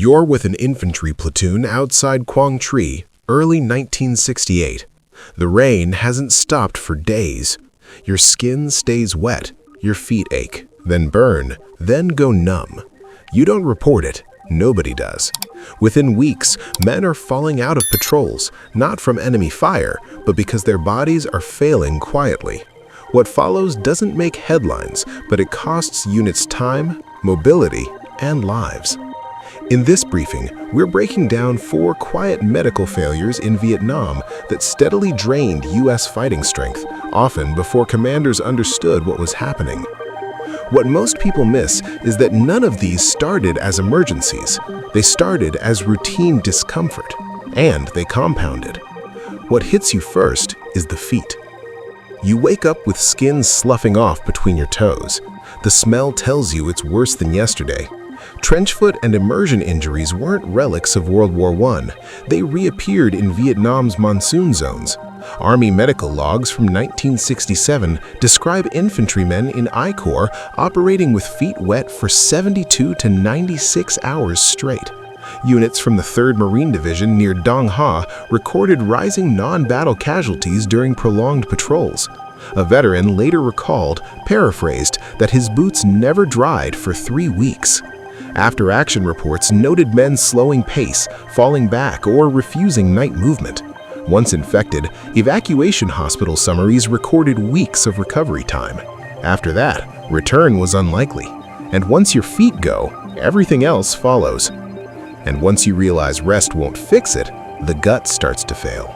You're with an infantry platoon outside Quang Tri, early 1968. The rain hasn't stopped for days. Your skin stays wet, your feet ache, then burn, then go numb. You don't report it. Nobody does. Within weeks, men are falling out of patrols, not from enemy fire, but because their bodies are failing quietly. What follows doesn't make headlines, but it costs units time, mobility, and lives. In this briefing, we're breaking down 4 quiet medical failures in Vietnam that steadily drained U.S. fighting strength, often before commanders understood what was happening. What most people miss is that none of these started as emergencies. They started as routine discomfort, and they compounded. What hits you first is the feet. You wake up with skin sloughing off between your toes. The smell tells you it's worse than yesterday. Trench foot and immersion injuries weren't relics of World War I. They reappeared in Vietnam's monsoon zones. Army medical logs from 1967 describe infantrymen in I Corps operating with feet wet for 72 to 96 hours straight. Units from the 3rd Marine Division near Dong Ha recorded rising non-battle casualties during prolonged patrols. A veteran later paraphrased, that his boots never dried for 3 weeks. After-action reports noted men slowing pace, falling back, or refusing night movement. Once infected, evacuation hospital summaries recorded weeks of recovery time. After that, return was unlikely. And once your feet go, everything else follows. And once you realize rest won't fix it, the gut starts to fail.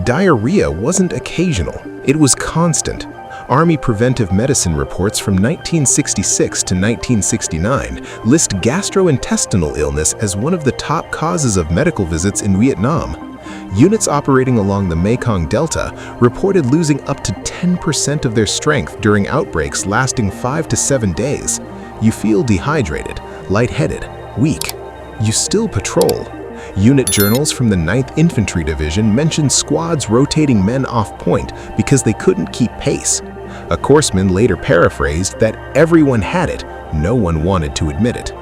Diarrhea wasn't occasional, it was constant. Army preventive medicine reports from 1966 to 1969 list gastrointestinal illness as one of the top causes of medical visits in Vietnam. Units operating along the Mekong Delta reported losing up to 10% of their strength during outbreaks lasting 5 to 7 days. You feel dehydrated, lightheaded, weak. You still patrol. Unit journals from the 9th Infantry Division mentioned squads rotating men off point because they couldn't keep pace. A corpsman later paraphrased that everyone had it, no one wanted to admit it.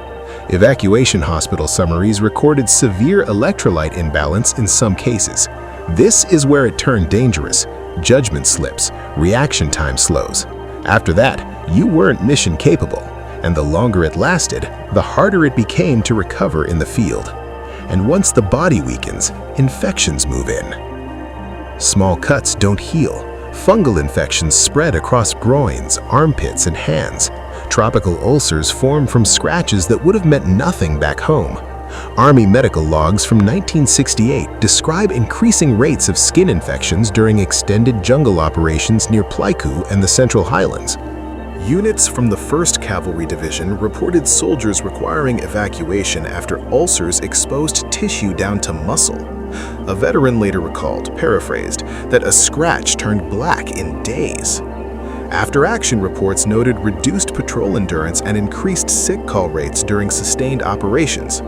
Evacuation hospital summaries recorded severe electrolyte imbalance in some cases. This is where it turned dangerous. Judgment slips, reaction time slows. After that, you weren't mission capable, and the longer it lasted, the harder it became to recover in the field. And once the body weakens, infections move in. Small cuts don't heal. Fungal infections spread across groins, armpits, and hands. Tropical ulcers form from scratches that would have meant nothing back home. Army medical logs from 1968 describe increasing rates of skin infections during extended jungle operations near Pleiku and the Central Highlands. Units from the 1st Cavalry Division reported soldiers requiring evacuation after ulcers exposed tissue down to muscle. A veteran later paraphrased, that a scratch turned black in days. After-action reports noted reduced patrol endurance and increased sick call rates during sustained operations.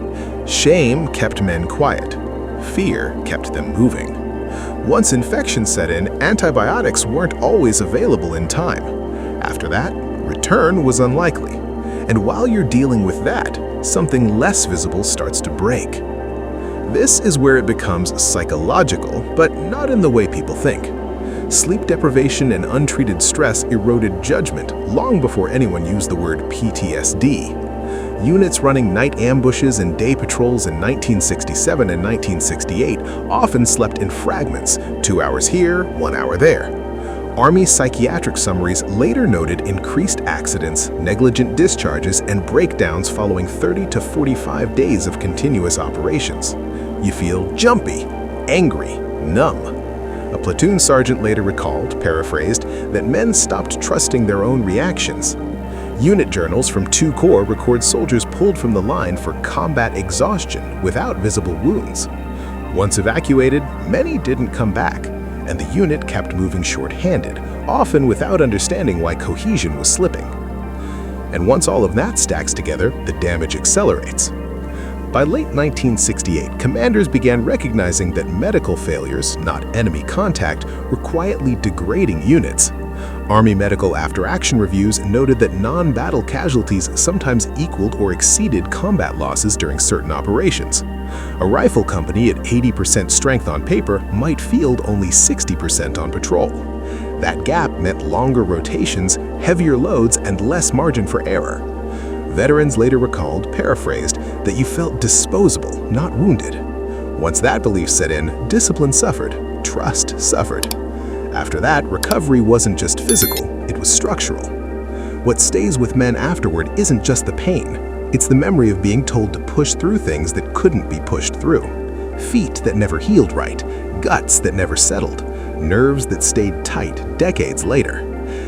Shame kept men quiet. Fear kept them moving. Once infection set in, antibiotics weren't always available in time. After that, return was unlikely. And while you're dealing with that, something less visible starts to break. This is where it becomes psychological, but not in the way people think. Sleep deprivation and untreated stress eroded judgment long before anyone used the word PTSD. Units running night ambushes and day patrols in 1967 and 1968 often slept in fragments, 2 hours here, 1 hour there. Army psychiatric summaries later noted increased accidents, negligent discharges, and breakdowns following 30 to 45 days of continuous operations. You feel jumpy, angry, numb. A platoon sergeant later paraphrased, that men stopped trusting their own reactions. Unit journals from 2 Corps record soldiers pulled from the line for combat exhaustion without visible wounds. Once evacuated, many didn't come back, and the unit kept moving short-handed, often without understanding why cohesion was slipping. And once all of that stacks together, the damage accelerates. By late 1968, commanders began recognizing that medical failures, not enemy contact, were quietly degrading units. Army medical after-action reviews noted that non-battle casualties sometimes equaled or exceeded combat losses during certain operations. A rifle company at 80% strength on paper might field only 60% on patrol. That gap meant longer rotations, heavier loads, and less margin for error. Veterans later recalled, paraphrased, that you felt disposable, not wounded. Once that belief set in, discipline suffered, trust suffered. After that, recovery wasn't just physical, it was structural. What stays with men afterward isn't just the pain, it's the memory of being told to push through things that couldn't be pushed through. Feet that never healed right, guts that never settled, nerves that stayed tight decades later.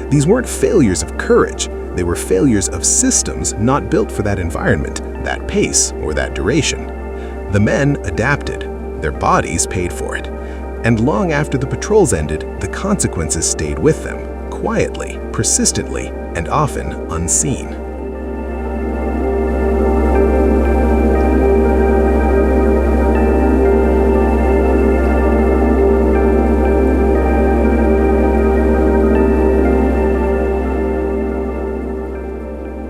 These weren't failures of courage, they were failures of systems not built for that environment, that pace, or that duration. The men adapted, their bodies paid for it. And long after the patrols ended, the consequences stayed with them, quietly, persistently, and often unseen.